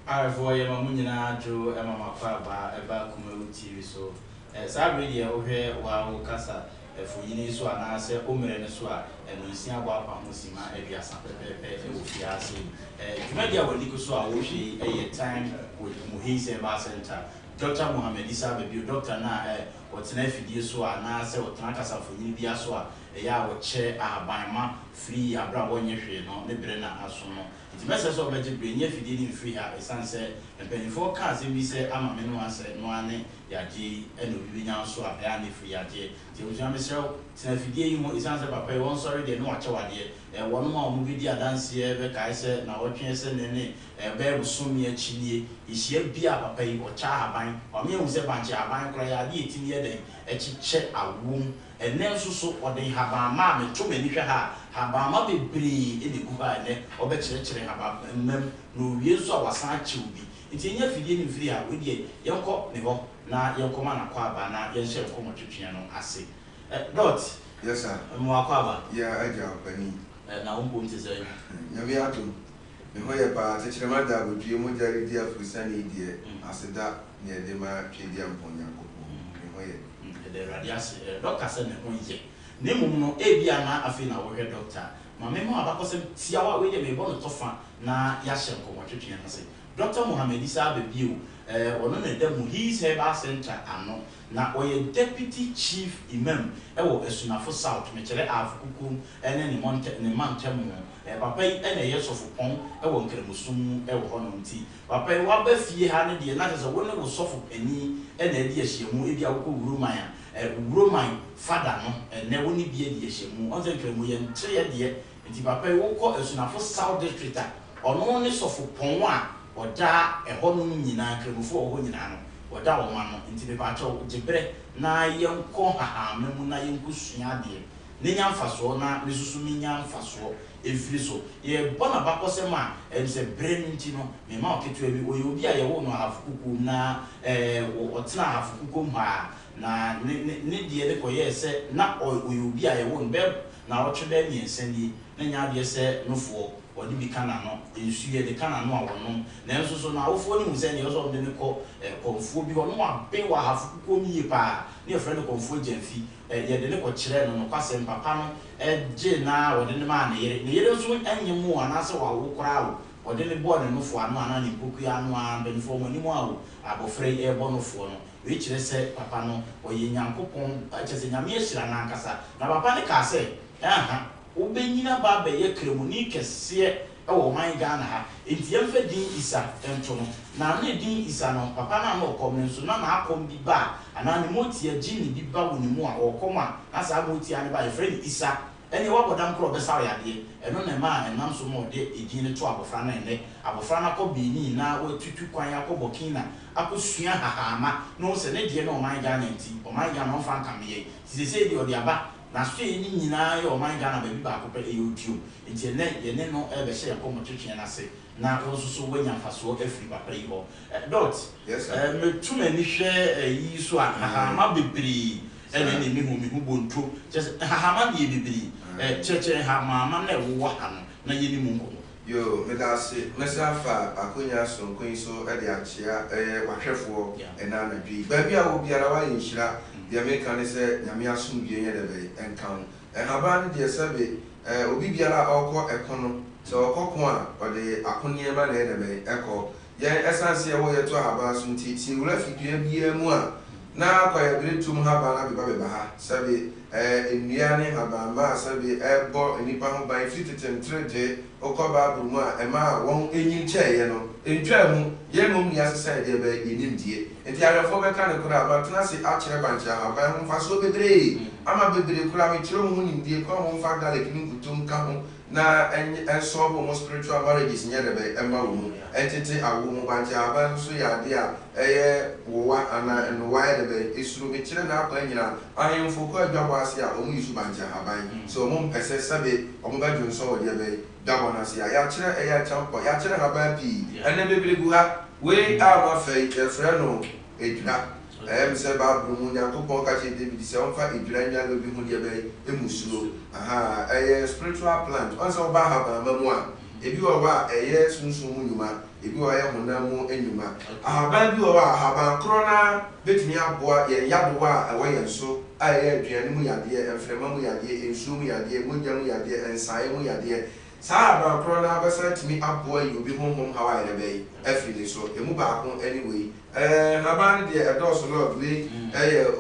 Arafo ye ma munyina adwo e ma makwa ba e ba Kumawu TV so saa radio ohwe wa wo kasa efunyini so anase omere ne so a enunsia abo apa hosima aduasa pepepe e wo fiase dwumadia wani ko so a wo hwe e time with Muhise Ba Center Dr. Mohammed Isa Baby doctor na wotena fidie so anase wotena kasa funyini bia so a ya wo che ahabanma free abra wonye hwe no ne bere na aso no the message of the brain if you didn't free her, a sunset, and penny for cars, and we say, I'm a man who answered no one, Yaji, and we now so a penny free Yaji. Till Jamison, Sneffy, is answered by pay one sorry, they know what you are here. And one more movie, dear dance here, Becca said, now what can send any a bear will soon be a chini, is she be a pay or charbine, or me who said, Bancha, buying cry a year, a chit a womb, and then so what they have a mammy, too many her. Habama be bree in the Gubane or better about mem no years so was not chubby. It's in your feeding free with ye, young cop, never, now your command aquaba, now your shell come to Chiano, I say. Dot, yes, sir, Moaquaba, yeah, I got Penny. Now, whom to say, Yaviatum, the way about the Chimada would be a modern idea for Sunny dear, as a duck near the Marchidium Ponyaco. The radias, Doctor Sen, Nemo Ebiana Afina or her doctor. My memo about Siawa with a bonnet tofa na Yashenko, what you can say. Dr. Mohammed Isa Baby, or none of them Muhise Ba Center, and no, now or a deputy chief imam, as soon as for South, Michele Afkukum, and any mountain, Papa, and a years of upon, a one cremusum, a honumti. Papa, what Beffy had the another as a woman was soft any, and a dear she moved Rumaya. Roman father no and never need be a dear shemu on the Cremuyan 3 dear and the papa will call as soon as South District or no one is of Ponwa or da a honum yina Cremufor Honina or da one into the battle with the bread na young Koha Memuna Yankusia dear. Nian Fasona, Misusumian Faso, if you so, ye Bonabacosema and say brain tino, me market to be will be a woman have cuckoo na or tina have cuckoo na ne die de koye se na obi a ye won be na otwe da mi ensani na nya de se nofo odi bi kana no ensu ye de kana no awono na enso so na awofo ni musen ye so de ne ko konfo bi hono abe wa hafu ko mi pa ne friend konfo jamfi ye de ne ko kire no no kwasem papa no je na wode ne ma na yere so anyemu ana se wa wo kora wo ode ne bo ne nofo ano ana ne boku ya no an be nofo mo ni mo awo abofre e bo nofo no which they say papa no or ye nyankopon achese nyame ehira na ankasa na papa ne ka se obenyina ba be ye kremoni kese e wo man Ghana ha enti yemfa din Isa ento no na ne din Isa no papa na no kom nso na akom bi ba ana ne moti agi ne bi ba wo ne mu a okom a na sa moti ane ba ye friend Isa ene wa bodam kro be saw yade eno na ma enam so mo de egi ne to abofra na ene abofra na ko Benin na wo tutu kwan akọ Burkina akosua hahama no se ne de no man Ghana enti o man Ghana on fan kam ye se de odi aba na so ni nyina ye o man Ghana ba bi ba ko pe e YouTube enti ne ye ne no e be hye ko mo twetwe na se na wo so wanya faso afri papa yi ho dot yes me tuma ni hwe yi so hahama bebri ene ne mi hu bonto just hahama de bebri cheche ha mama na wo ha no na ye ni mu nko yo me da se me sa fa akonya so nkon so e de achia wahwefo na anadwi ba bia wo biara wa yinhira de America ne se nyame asom bie ye de be enkan haba ne de se be obi biara okọ ekono so okọkọ a ode akonie ma na de be ekọ ye esanse wo ye to haba so nti ti wura fidua bia mu a na kwa ya biretum haba na beba ha sabe ennua ne haba ma sabe ebo enipa ho ban fititemtrede okoba abrumu a ema won enyin cheye no entwa mu ye mum ni asesa de be yenimdie enti arefo be kan kura ba tena se a kire bancha haba ho fa so bebre ama bebre kura me kire mu nimdie ko ho fa garlic ni kutum ka ho na enso bo mo spiritual marriages nye de be ema wo mu entete awo mu bancha haba so ya de a eye wowa ana enwa de be esuru be kire na akwa nyina ahemfo ko adwa ase a omu yisu bancha haban so omu pese sabe omu ba dwonso wo de be dabona ase ya kire eya champo ya kire haban pi ene bebre gu ha we a ma fe efre no edura se ba brumu Nyankopon ka che David se on fa edura nya lobi hu de be emusuro aha spiritual plant on so ba haba mamu a ebi wo wa eye sunsun mu nyuma ebi wo ye honam mu enyuma ahaban bi wo wa ahaban kro na betumi aboa ye yado wa ewo ye so aye aduane mu yade enfrema mu yade ensu mu yade monja mu yade ensae mu yade saa ahaban kro na besa timi aboa yi obi honhom hawa ere be afili so emu ba ko anyway haban de edos lord we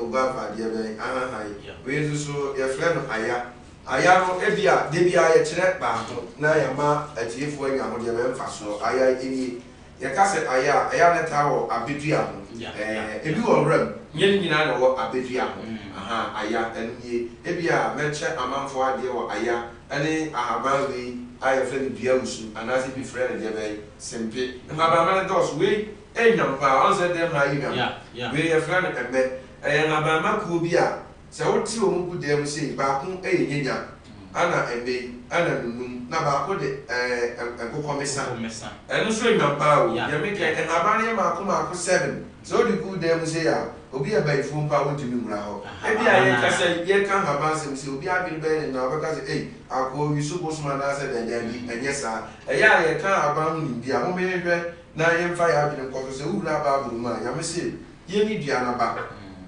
oba fa de be ahahai we so ye friend aya no ebia de bia ye kire ba na ya ma atiefo anya ho de be mfa so aya eni ye ka se aya na tawo abedua ho ebi wo ram nye nyina na wo abedua ho aya enie ebia meche amanfo ade wo aya ene ahaba we aya friend bia usu anase bi friend de be simple ahaba ma dos we enyam pa on se dem ha yi we ye friend ebe ahaba ma ku bia se woti o mu dem se ba kun nyenya ana ebe ana nunum na ba ko de enkokomesa eno so nyamba o ya make ahaba ma ko 7 so di ku dem se ya obi e bai fu mpa wodi mi mura ho e bia ye ka se ye kan haba se se obi abi be na ba ka se akọ wi so bo so na se de bi enye sa ya ye kan haba hu ni bia mo me hwe na ye mfa ya bi nko so se wura ba bu ma ya me se ye ni dua na ba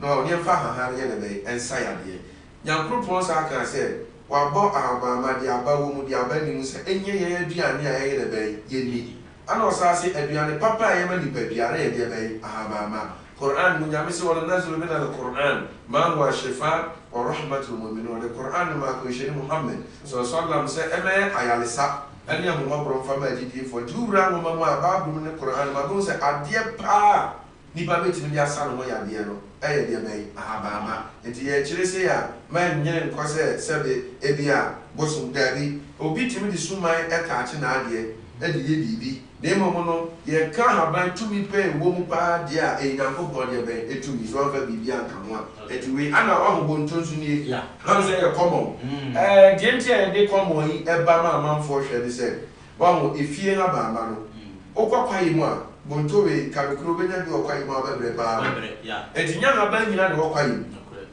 no ye mfa ha ye le be ensa ya de nyankro pon sa kan se wa bo ahaba ma de aba wo mu de aba ni mu se enye ye aduane a ye le be ye ni ana o sa se aduane papa ye ma ni pa biara ye de be ahaba ma Quran munyamisi wala nazulu min al-Quran ma huwa shifa wa rahmatul mu'minin al-Quran ma ko shiri Muhammad sallallahu alaihi wasallam se eme ayalisa ani ya mo bro fa ma jidi fo dura mo ma ba bu min Quran ma go se adie pa ni ba beti mi asa no ya de no eye de be ahaba ma enti ye kire se ya ma nyene ko se sebe ebia bosum dabi obi timi di suman e ka achi na ade e de ye bibi Nemo mono ye ka haban tumi pe wo mu pa dia enyankopon de be etumi so fa bibia nkamwa etuwe ana o ho ntonsu ni ha se ye common die ntia ye de common yi e ba ma manfo hwe de se wa mo efie na ba ma no okwa yi mu a bontowe kalukuro benya bi okwa yi mu abebre ba etinya na ba nyina de okwa yi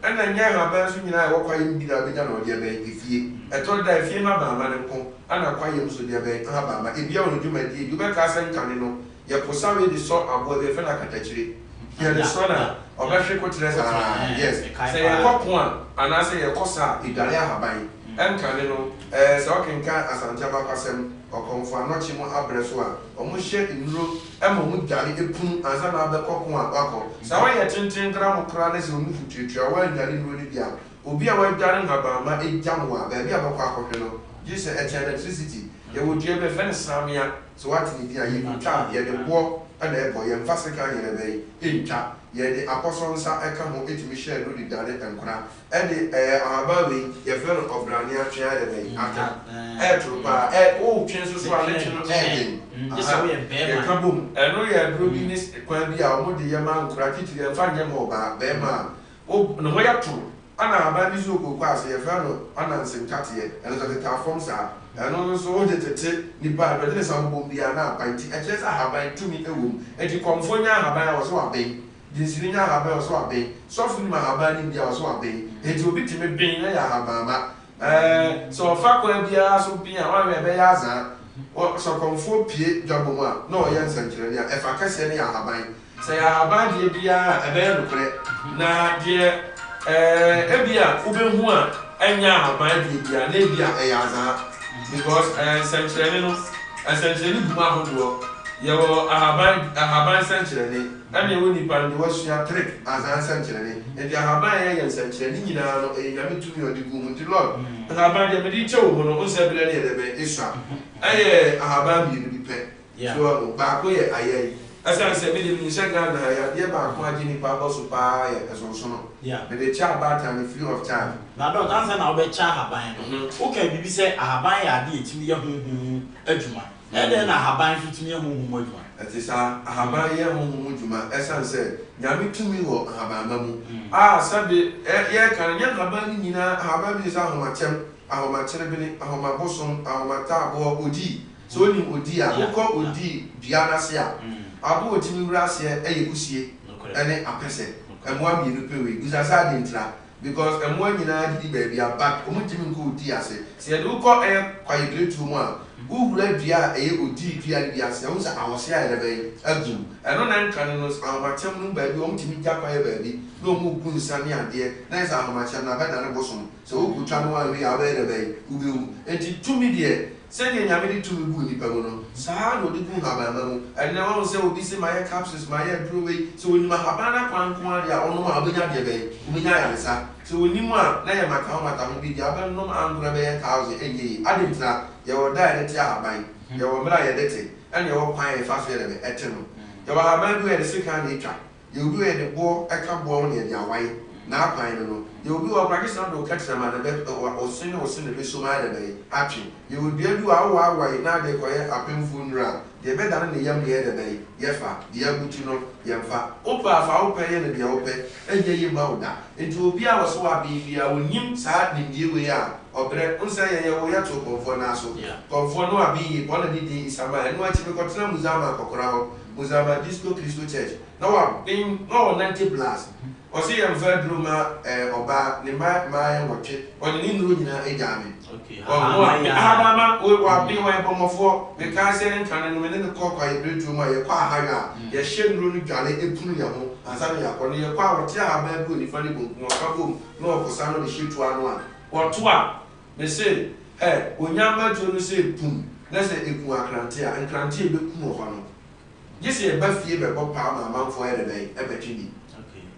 ana nya na ba so nyina okwa yi bi da benya na o de be efie eto da efie na ba ma ne ko ana kwa yem so de be ha ba ma ebia onu dwuma di du be ka san kane no ye posa we di so abo be fe na katakire ye le so na obahwe ko tire sa yes say ye kokko a ana say ye kosa idare ahaban en kane no se okenka asante ba kwasem okonfo anochi mu abreso a omo hye nro ema mu dare epun ansa na be kokko a kwakọ sa wa ye tintin gram kra na se omu fututua wa nyare nro ni bia obi a wa dare ngaba ma ejam wa ba bia ba kwa akohwe no just electricity ye would you be fen samia so what ni dia ye twa ye de bo ana e bo ye mfasika ye be intwa ye de apostle sa eka ho etimi share no di dare enkura e de abawe ye fen obrania twa de be ata e tropa e o twen so ale twen no e just so ye be ma kabum e no ye dro bi ni kwa bi a o de ye ma nkura titi ye fa nye mo ba be ma o no ya tro ana aba bi zo ko kwa se ye fa no ana nsenkate ye eno so ta form sa eno so o de tete ni ba be de sam bom bia na apanti e kire sa haban tumi ewum e di komfo nya haban a wo so aben di nsiri nya haban wo so aben so fu ni ma haban ni bia wo so aben e di obi timi ben na ya haban ma so fa ko bia so bia wa be ya za o so komfo pie dwabo mu a na o ye nsankire ni a e fa kase ni ya haban se ya haban di bia e be no kure na die ebia ubehu a enya haban di bia na bia eyaza because century no century buma hodo yewo ahaban century ani wo ni pande wasua trick azan century e dia haban ye century nyina no enyame tumi odi gu mu ti lord ahaban de medi chewo mo no onse bele ne de be isha ahaban bi ni pe so ba ko ye ayai asa se me de mi shega na ya de ba ko agini pa bosu pa ya eso no me de cha about time free of time na don answer na obe cha haban no o kan bibi se haban ya de etimi ye honhom adwuma e de na haban fitimi ye honhom adwuma ati sa haban ye honhom adwuma esa se nyame tumi wo haban mamu sabe ye kan nya haban ni nyina haban bi sa homachem ahomachere bi ni ahomabosom ahomataabo odi so ni odi a ko odi duana se a abo otimi wura se eyekusie ene apese emwa mi no pewe gusasa de ntra because emwa nyina didi ba bia back omutimi nko odi ase se de ko kwaibretu mu a wura dua odi dua bi ase wo sa awose ayere be agu eno na nka no ahomatem no ba bi omtimi japa ye ba bi no mu gu nsane ade na isa ahomatem na ba da ne bosom so wo kutwa no wa wi abere be ubi enti tumi de sɛdeɛ nyame de tumi gu nipa mu no saa na ɔde gu habama mu ɛnna wɔn sɛ obi sɛ mayɛ capsules mayɛ aduro wei sɛ onim ahaban no akwanko adeɛ a ɔnom a ɔbɛnya deɛ bɛyɛ ɔbɛnya ayaresa sɛ onim a na yɛ mata ho bi deɛ abɛnom angora bɛyɛ 1000 ɛnyɛ yi ade ntina yɛwɔ da yɛde te ahaban yɛwɔ mmerɛ a yɛde te ɛne yɛwɔ kwan yɛfa so yɛde ɛte no yɛwɔ ahaban bi yɛde sika na ɛtwa yɛwɔ bi yɛde boɔ ɛka boɔ ho na yɛde awae na akwan no you will be a practice of the catch them and the or sin or sin the so mad action. You will be able to our now they call a painful run. The better than the young year the day, Yefa, the Yabutino, Yamfa, Opa, for open and the open, and ye mauda. It will be our so happy, I will name sad in you we are, or bread, unsay, we are to conform naso. Conform no be one of the days, and what you got some Muzama Cocrao, Muzama Disco Christo Church. No one being no 90 plus. Osi yam fa druma oba ne ma nwotwe oni ni nuru nyina ejame okay ahama we wa bi wa bomofo we ka se nkan no me ne kokwa ye bretu ma ye kwa haga ye hye nuru no dwale epunu ye ho ansa ne yakọ ne ye kwa wote ahama bu ni fa ne bonku no ka bom no okosa no de hyetu ano a woto a me se onyama jo no se pum na se eku akrante a nkrante e beku no ho no yesi e ba fie be bo pa ma manfo ye de be e betwi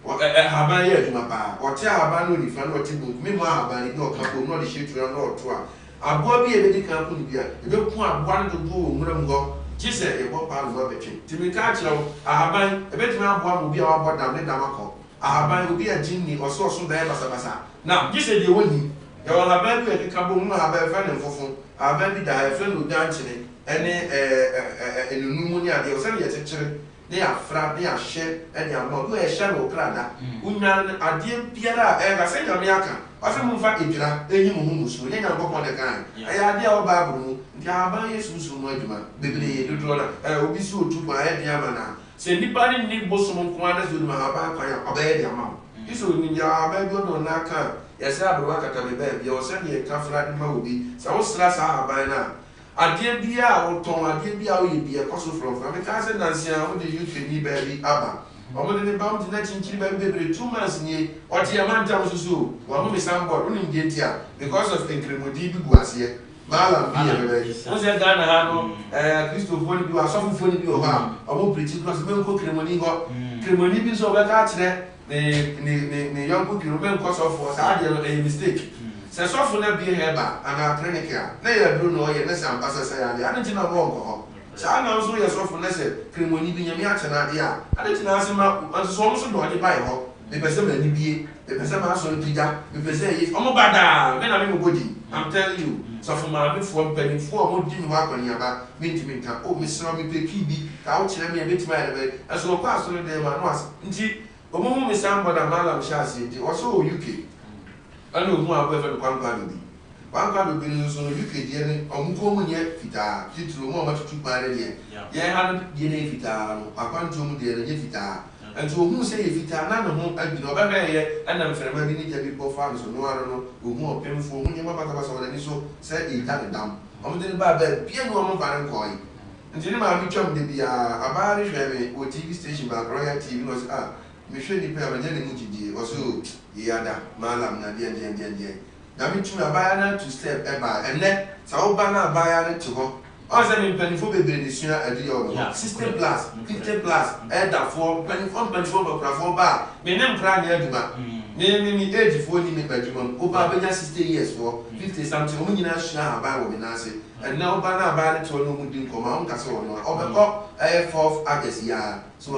haban ye adwuma pa ote haban no nifa no ote bunku me mo haban ni okabo no de hyetu no oto a aboa bi e be di kan ko ni bia e be ku aboa no do wo muram go gise e bo pa no betwe timi ka kire haban e be timi aboa mo bia wa bodam ne dam akọ haban obi a jinni oso da basa basa na gise de woni e wa haban bi e di kabo mu haban fa ne fofo haban bi da e fa no dan chine ene enunu mu ni ade o se ne ye chekere they are frap, they are share, and they are not. You are shadow crada. Unyan, a dear Pierre, and I say, Yamiaka. I feel more fat Ijra, any mumus, when I go on the kind. I had the old Babu, the Abayas Musu Majuma, Bibli, the Drona, Obisu to my head Yamana. Say, anybody need bosom quantas with my Habaka, obey their mouth. This will mean your baby on Naka. Yes, I have a work at a baby, or send me a Kafrat Maubi, so slash by now. Adie bia woton adie bia wo ye bia koso from Africa say nansia wo de UK ni baby aba omo de bam de na chinchiri baby bebre 2 months ni oti ya manta mususu wo mo me sambod wo ni ngetia because of enkremodi bi gu ase malam bi ye bebe wo se Ghana ha no Christopher ni bi wa sofo ni bi o ha omo preach cross be nko kremoni ho kremoni bi so be ka kire ne yonko kremoni nko sofo sa ade a mistake se sofo na bi heba ana clinic a na ya bru no ye na sam pasa sa ya ade tina bo nko ho sa na so ye sofo na se kremoni bi nyame ache na ade a ade tina asema anso so so do ade bai ho be pese ma ni bie be pese ma so pija be pese ye omo bada me na me body I'm telling you sofo ma be fo mpani fo omo di mi wa kwani aba me ntimi nka o me sro me pe kibi ka o kire me e betima ya be aso kwa so de ma no as nti omo mu me samboda malam shasi di o so UK ano mu abo efe kwankwa do bi kwankwa do bi nso no UK die ne omuko mu nye fita titru mu o matutu pare die ye ha no die ne fita no akwanto mu die ne nye fita ento ohu se ye fita na no ho abi no bebe ye ana mfrema bi ni jabi bo fa so no aro no ohu opemfo ohu nye mabata basa wala ni so se e ta ne dam omu de ba be bia no omu fare nkoi enti ne ma bi twam de bia abare hweme o TV station ba Royal TV no se me hwe ni pe abanya ne mu gidie o so yada malam na die na me tumi abaya na to step eba enne sa oba na abaya ne to ho o se me penifo bebre ni sua adi o 60 plus 50 plus for penifo ba me nem pra nya aduma me age for ni me baduma oba abanya 60 years for 50 something o nyina sua abaya wo me na ase enne oba na abaya ne to no mu din koma on kase wo no obeko 4th August ya so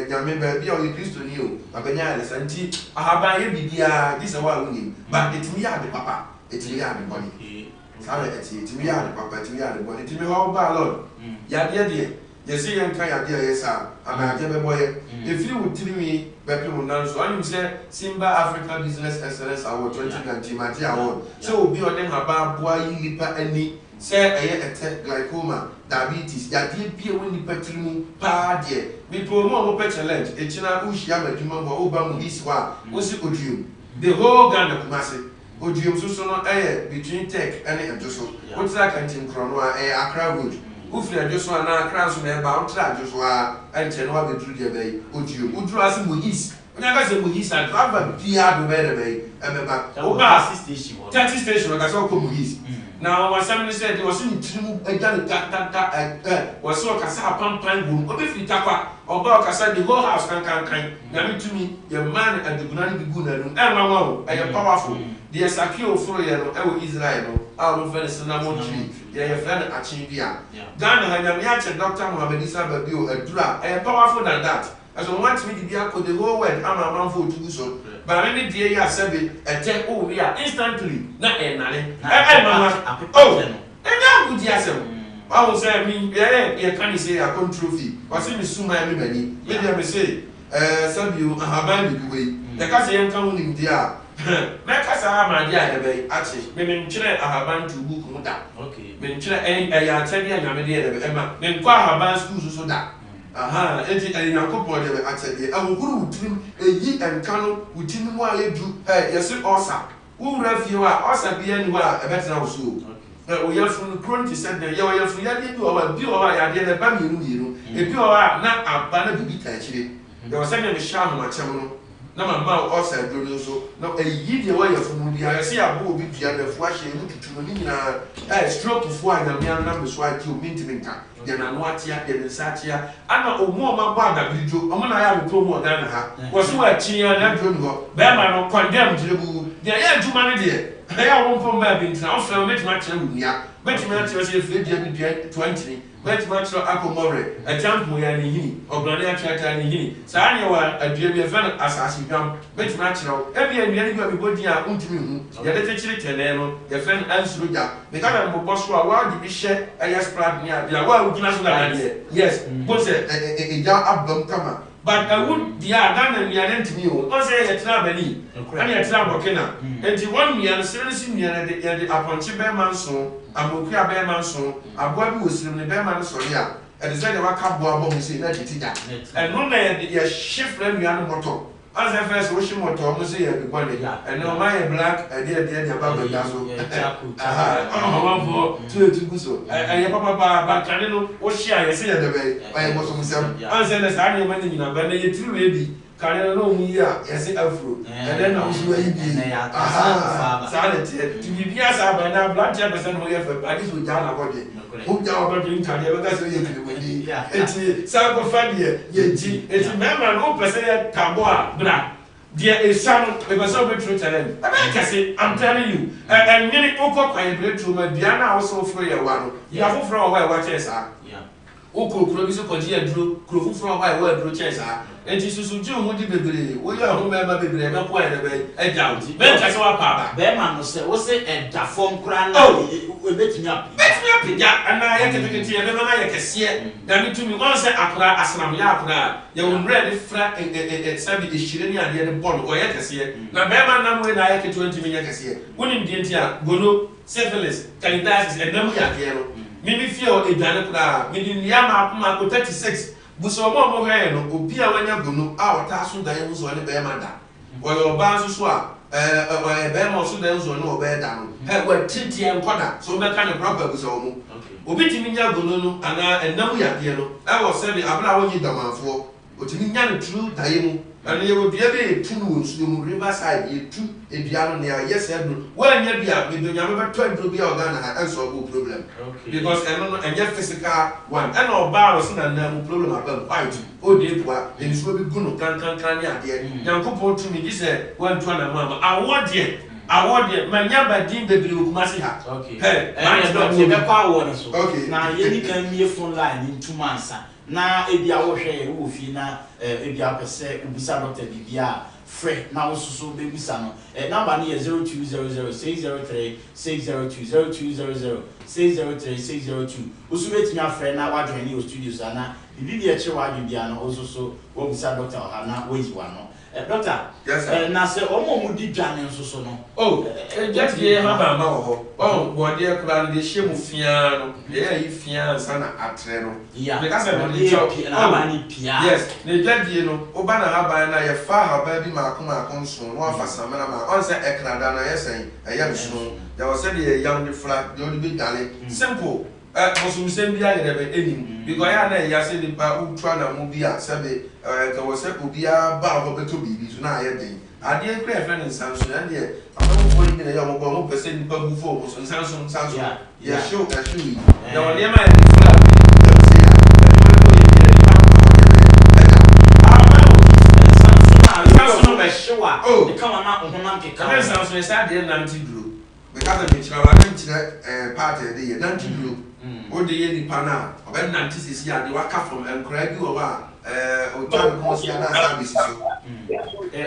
nyame ba bia o Kristo ni o abanya ale santi ahaba ye bibia this is what we need but it me ya de papa it me ya de body sabe it me ya de papa it me ya de body it me how ba lord ya de yes ye nkan ya de yesa ama je be boye if you would tell me be people now so you say Simba Africa Business Excellence Award 2019 Mati Award so obi o den haba boa yi nipa ani say eye glaucoma diabetes ya de bia woni patrimu pa de me pro mo pe challenge e china ushia madwuma bo oba mu hiswa wo si odwum the whole Ghana Kumasi Odium so no between tech and Ejoso. What's that canteen chrono Accra Road? Ufri Ejoso and Accra so about Trajoso and Chenwa be through the bay. Odium. Udrasi Muhis. When I say Muhis and Trava Pia Bay and taxi station like I saw Muhis. Now, my son said there was in Trimu was so Casa Pump Room, or if you tap or Barca the whole house can Now to me, your man and the Gunani Biguna, and Mamma, I am powerful. The Sakio for Israel, out of Venezuela tree, they are friend at Chimbia. Ghana, I am Yacha, Dr. Mohamedisa Babio, a drug, I am powerful than that. As I want me to be out the whole world, I'm a man for to do so. But any day I said it, I tell oh, we are instantly not a nanny. Oh, and now good yes. I will say, I mean, you can't say a con trophy. What's in the Suma everybody? Maybe I may say, some you have been away. The Cassie come in there. Make us my dear, actually, maybe I have been to book that. Okay, maybe I tell you, I'm a dear, then quite have been schools so that. Aha, and Yakobo, I said, I will go with him a year and canoe with him while you do, yes, also. Who ref you are, also be anywhere, a better now so. We are from the prone to send the young for you or a bill or I did a bamboo, if you are not a banner to be actually. There was any sham my channel. No, my mouth also do so. No, a year away from the I see a book with the other flash and look to me a stroke of wine and young numbers white you mean to me. Then I want ya, then Satia. I know more my brother did you. I'm going to have a promo than her. Was you a cheer and I don't go. Bearman condemned to the boo. There are too many dear. I won't from my being now, so much with me. But you mentioned if 20. But much of Acomore, a jump Moyani, or Blania Chatani, Sanya, a dear friend assassin come, but natural. Every anybody won't you. Your little children, your friend Ansruja, because I'm a boss who are wild to be shared. I asked Pradnia, the award national idea. Yes, was a young album comer. But I would be done and be an to you. Or say a traveling, and a travel kenna. And you want me and seriously near the upon Chiberman son, and Mukia Bearman son, a boy who was in the Bearman Sonia, and the Zed of a cupboard bomb say that it is. And one day the shift ran the motor. As I first wish him what Tom say everybody, and no my black, I did about the dazzle. Aha, 2 to go so. I papa back, I don't know what she I say the way. I was myself. I said, as I went in a banner, 2 baby. Can I know me? Yes, Afro. And then I was going to be. Aha, Saturday. To be as I by now, black Jefferson, who have a piece with Jana body. Who down about in Canada, that's what you can win. It's Sagofadia, Yeti, it's a member who percent Taboa, black. There is some because of the truth. I'm telling you, and many Oko can break to my Diana also for your one. You have for a while, what is that? Oko Proviso Cogia drew, Crofu for a while, word, Rochesa. And Jesus would do what you be. We are home, baby, and a point away. A doubt. Then I saw a papa. Bearman was it a Dafon Cran? Oh, we bet me up. Bet me up, and I had to get here, and I can see it. Then to me, once Accra, Aslam Yakra, you will read flat and Sabi the Shirenia and the bond, or yet see it. Now, Bearman, when I had 20 minutes here, winning the India, Gono, syphilis, Canidas, and Namuya. Mimi feel a Janapra, meaning Yama, 36. Buso mo no obi a wanya gunu a otaso dan wo so ne be manda wo yo ba so a be mo so dan so no be da no he wa titi enkoda so be ka ne proper buso mo obi timi nya gunu no ana enam ya de no e wo se bi abla wo yi damanfo otimi nya ne true daye mu ana ye wo bia be tu no nsu mu riverside ye tu e bia no ne a yes e do wa nya bia me do nya be to adro bia organ ha so go problem because eno no enye physical one and oba ro so na mu problem about fight o de bua en so be gunu kan ni ade yankopon tu mi gi se wan tu na mama award manya badin bebre okumasi ha hey man do be kwa award so na ye ni kan mi phone line in 2 months na ebi a wo hwe wo fi na ebi a pese ubisa doctor bibia free na wo so be bisa no number ni 0200 603 602 usu betimi afre na wadwen ni o studios ana bibi e che wadwen bia no oso so wo bisa doctor ha na wo yi wa no Doctor. Yes, sir. Na se omo mu di dwane nso so no. Oh, just here haba ma ho. Oh, body e kura no de hye mu fia no. De yi fia sana atre no. Yeah. Because I no de na aba ni pia. Yes, ne jadi no. Oba na haba na ye fa haba bi ma nso no afa samana ma. On say e Canada na yesen e yam so. There was said the young the flag, the only big dale. Simple. Most same be any because I know you say the pa who try na movie a sabe there was a obia ba ho beto bibi so na aye den ade kra friend in Samsung and there am for you na your mo person ni pa bu fo so Samsung yeah show you there was them and flag Samsung be showa e come na honam ke ka Samsung is that dey 90 duro because of the children party dey 90 duro o de ye nipa na obe 96 ya de waka from enkra bi o ba o tan ko si na service so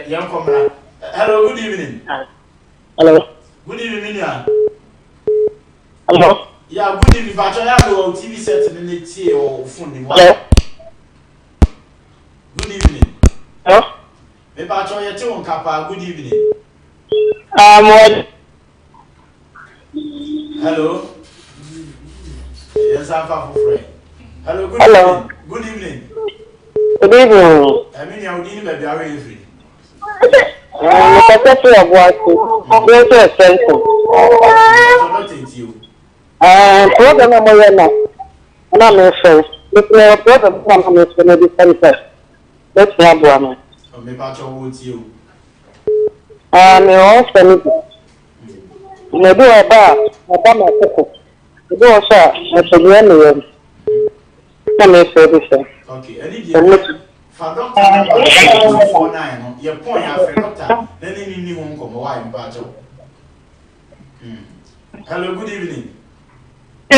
Young Comrade. Hello, good evening. Hello. Good evening, yeah. Hello. Yeah, good evening. But I have a TV set in the tea or phone. Hello. Good evening. Hello. Me ba cho ye te won kapa. Good evening. What? Hello. Yes, I'm for friend. Hello, good Hello. evening. Good evening. Good evening. I mean, you didn't be very free. The secretary of what? Very expensive. So not it you. Program I'm now. I'm not sure. If the program I'm not sure maybe center. Let's have one. So me ba cho wo ti o. Me also need. Me do about my cook. Me do also me to do me. Come here this. Okay, any day. For doctor number 249 no, your point after doctor, then any new one come why in battle. Hello, good evening. I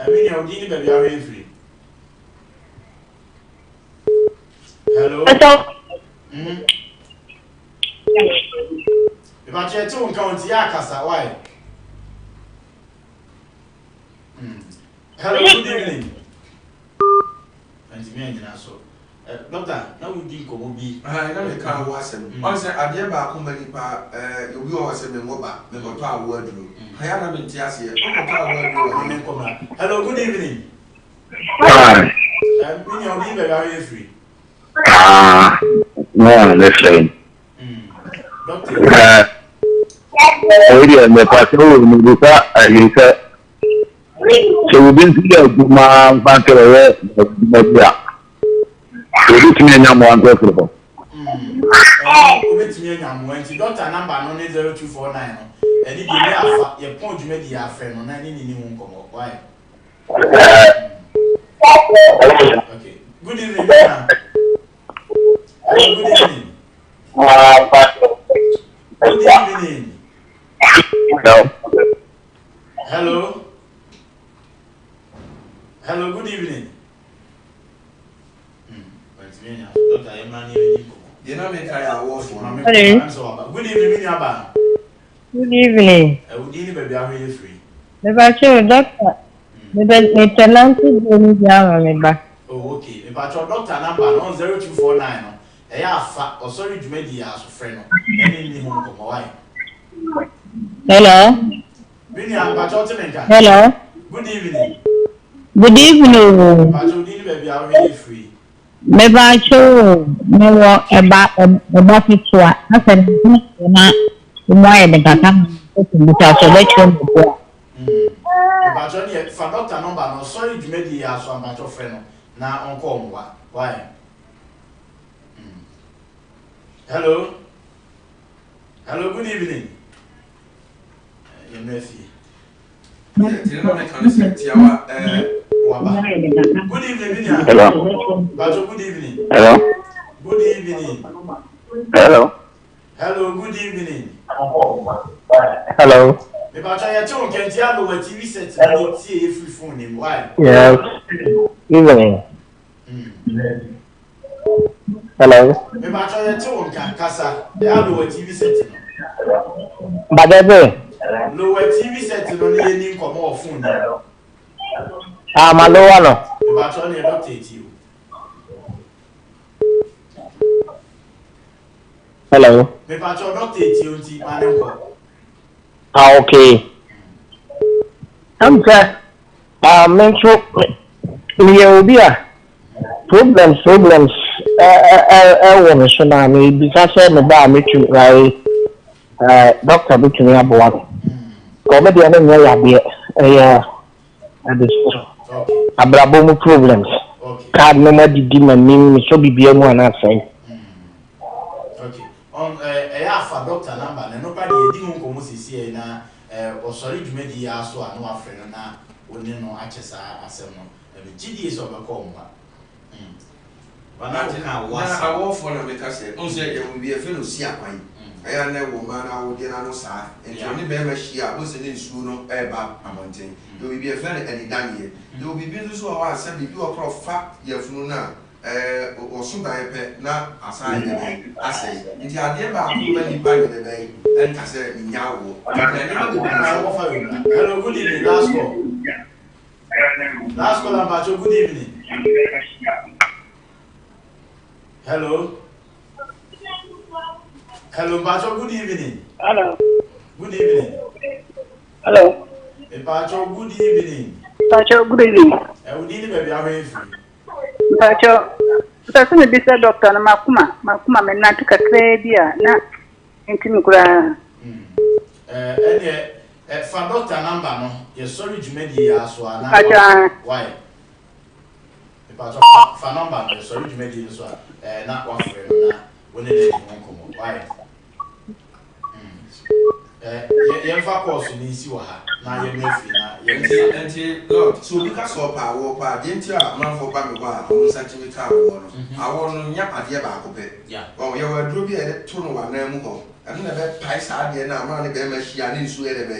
mean, you're dealing baby are free. Hello. If I tell you count yakasa, why? Hello, good evening. And me and so. Doctor, now we did go be. I don't can wasem. On say ade ba ko mani pa you be wasem me moba me go to award ro. I am na mentias here. O go to award ro. Hello, good evening. Hi. Me your name very free. No, listen. Doctor. Oye, me pasó mi visa ahorita. Se ubin siya kuma pantero media. Obi timi nya mo anko furo. Obi timi nya mo anti doctor number no 0249 no. Edi bi me afa ye pon dwuma di afa no na ni hu nkomo. Why? Okay. Good evening. Hello, good evening. Good evening. No. Hello. Hello, good evening. Doctor, You know me carry award for. Good evening, Aba. Good evening. I would need baby are free. The doctor. The tenant is doing the Oh, okay. But your doctor number 0249. Or sorry to make the ass friend. Any home come away. Hello. Hello. Good evening. Good evening. But you need baby are really free. Maybe I show no about it. I said, why the Gatam because of that. But only for doctor number, no sorry to make the ass one about your friend. Now, uncle, why? Hello. Hello, good evening. Your nephew. You know me can say tiawa Good evening, Hello. Bajo, good evening. Hello. Good evening. Hello. Hello, good evening. Hello. Me Bajo, ya chon kenti ya lo TV set na tie free phone him. Why? Yes. Evening. Hello. Me Bajo, ya chon kan kasa ya lo TV set no. Badebe. Lo TV set no ni ni nkomo phone no. Malowa no. Me Bajo, ni doctor ti o. Hello. Me pacho doctor eti manenko. Okay. I'm just mention me obi a problems woman so na me because me ba me tu right doctor be tumi aboa ko me dey na nya ya be abrabo mu problems card no ma didi manim so bibia mu ana sai Okay on afa doctor number na no pa dey di hu komo sisi na osori dwumadi ya so anu afre no na oni no achesa asem no e gidi so be ko mwa bana ka wasa awo for na me ka se on se e wo bi e fe no si akwan aya na wo ma na wo de na no sa enti oni be ma hia wo se ne nsu no e ba amonten do bi e fe ne eni danie do bi nso so wa asa bi wo kro fa ye funu na o so dan pe na asa ye be asai enti ade ba ko ma ni ba ye be en ka se nya wo na ne ma be wo fa yo hello good evening last call about good evening hello Bacho, good evening. Hello. Good evening. Hello. Bacho, good evening. Bacho, good evening. We need baby away free. Bacho, person be said doctor na makuma me na tuka dia na intimi kura. For doctor number no, you sorry Jumedi so na. Why? Bacho, for number no, sorry Jumedi so na wa free na when they come. Why? Yemfa course ni si wa ha na yemefi na enti lord so because of power pa de enti a manfo ba me wa o santimi ka wo no awo no nya ade ba ko pe o ye wa duro bi e to no wa na mu ho anu na be pai sa ade na ama ne be ma hia ne nsu e de be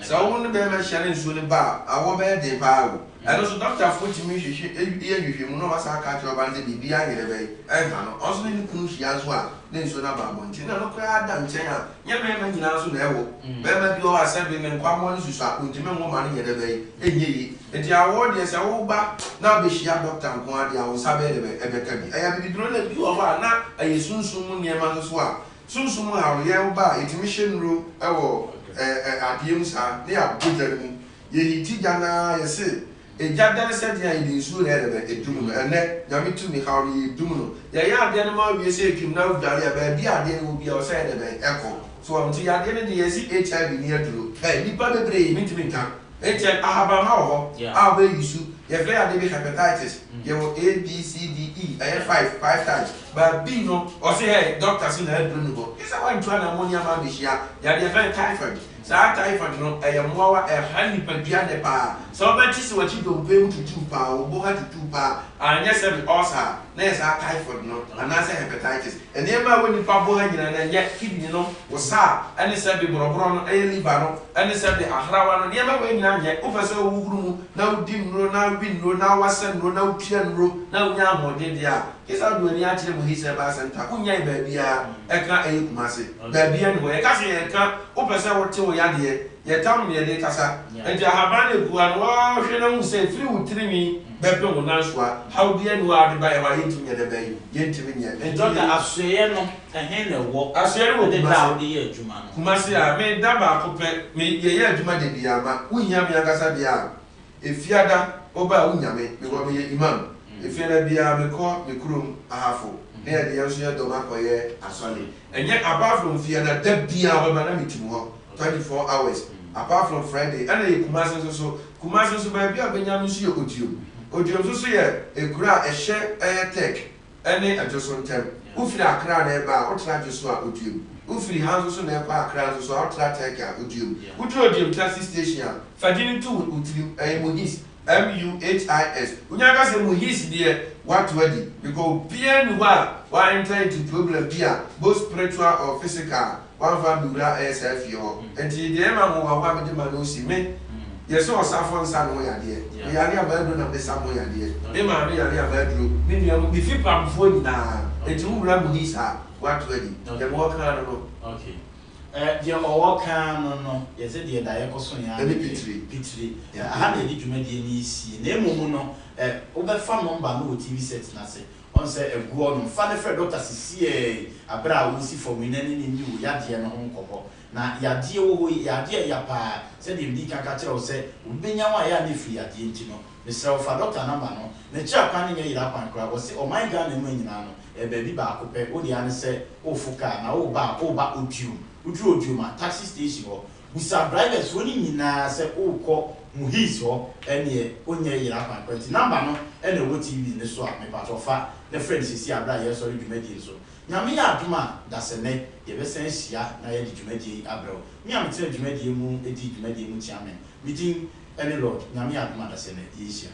so wo ne be ma hia ne nsu ne ba awo be de ba wo anu so doctor fo timi hwehwe hwehwe mu no wa sa ka tro ba nze bibia ngere be e ma no o so ne kunu hia so a ne nsu na ba bonti na no kwa da nchen a nya me ma nyina so na ewo be ma bi o asabi ne kwa mo nsu so a kontime mo ma ne yere be enye yi enti awo de se wo ba na be hia doctor nko ade a wo sa be de be e be ka bi aya bi dro na bi o ba na aye sunsun mu ne ma so a sunsun mu ha ye wo ba etimi hyenro ewo adiem sa ne aboja mu ye hiti jana ye se eja dan se dia yi nsu na ebe edum no ene nyame tu mi ha yi dum no ye ya ade no ma wi se ekim na udare ebe bi ade no bi o se ebe eko so am ti ade ne de ye si HIV ni aduro nipa bebre mi ti mi kan HIV ahaba ma wo a be yusu ye fe ade bi hepatitis ye wo A B C D E aye 5 times ba B no o se hey doctor si na aduro no go isa wa ntwa na ammonia ma be hia ya de fe typhoid sa typhoid no mowa hani padua de pa so ba ti se wachi do pe mututu pa o bo ha tutu pa anya se ulcer na sa typhoid no ana se hepatitis ene ma woni pa bo ha nyina na nya kidney no wo sa ene se be boroboro no liver no ene se be ahrawa no ne ma we nyina nya o fa se wo huru mu na udi nro na wi nro na wasa nro na utia nro na unya amode dia kisa do ani a kire mo hise ba senta unya ba bia eka kumase ba bia no e ka se e ka o fa se wo te wo ya de ye tam ye de kasa enti ahabane ku an wa hwe na mu se free utirimi bebe wo na so a how bia no a de ba ye wa yintu ye de ba ye ntimi nye enti doctor asoye no ehen na wo asoye wo de da de ye adwuma no kumase a me da ba ko pe me ye adwuma de bia ma unya me akasa bia efiada oba unya me wo me ye imam efiada bia me ko me kurom ahafo na ye de yanso ye do ma ko ye asole enye apart from fiada da bia oba na metimu ho 24 hours apart from Friday and you kumase so ba bia benyam so ye odiom so ye ekura ehye tech ene adjoson tem ufiri akra na eba otra adjoso a odiom ufiri hanzo so na ekwa akra so otra tech a odiom odiom taxi station a fagini tu utirim mohis MUHIS unyaka se mohis de what ready because bien wa enter into problem bia both spiritual or physical one family ASF yo enti de ma mo wa me de ma no si me ye so osafo nsa no ya de ya ne abadro na besa mo ya de e ma me ya ne abadro ni nua mo bi fi pamfo ni na enti wura mo ni sa what ready ye mo kan no okay je o kan no ye se de da ye koso ya pitri aha na di dwuma de ni si na emom no wo be fa number no TV set na se on say a go on fa ne fre doctor sisi abra wo si for minani ni ni wo ya de no ho nkoko na ya de wo ya de ya pa se de ndi kan ka kire wo se obenya wa ya ne free ya de nti no ne sra fa doctor number no ne kira kwan ne yira kwan kra wo se o my god ne mu nyina no e baby ba akopɛ o de ane se o fuka na o ba odu ma taxi station ho busa drivers woni nyina se o kɔ muhis ho ene onye yira kwan kra nti number no ene wo tv ne so a me pa to fa ne friend sisi abra ye so dwumadi so nyame ya aduma da se ne ye be sen hia na ye di dwumadi abra mi am tire dwumadi mu edi dwumadi mu chiamen meeting any lord nyame ya aduma da se ne ye hia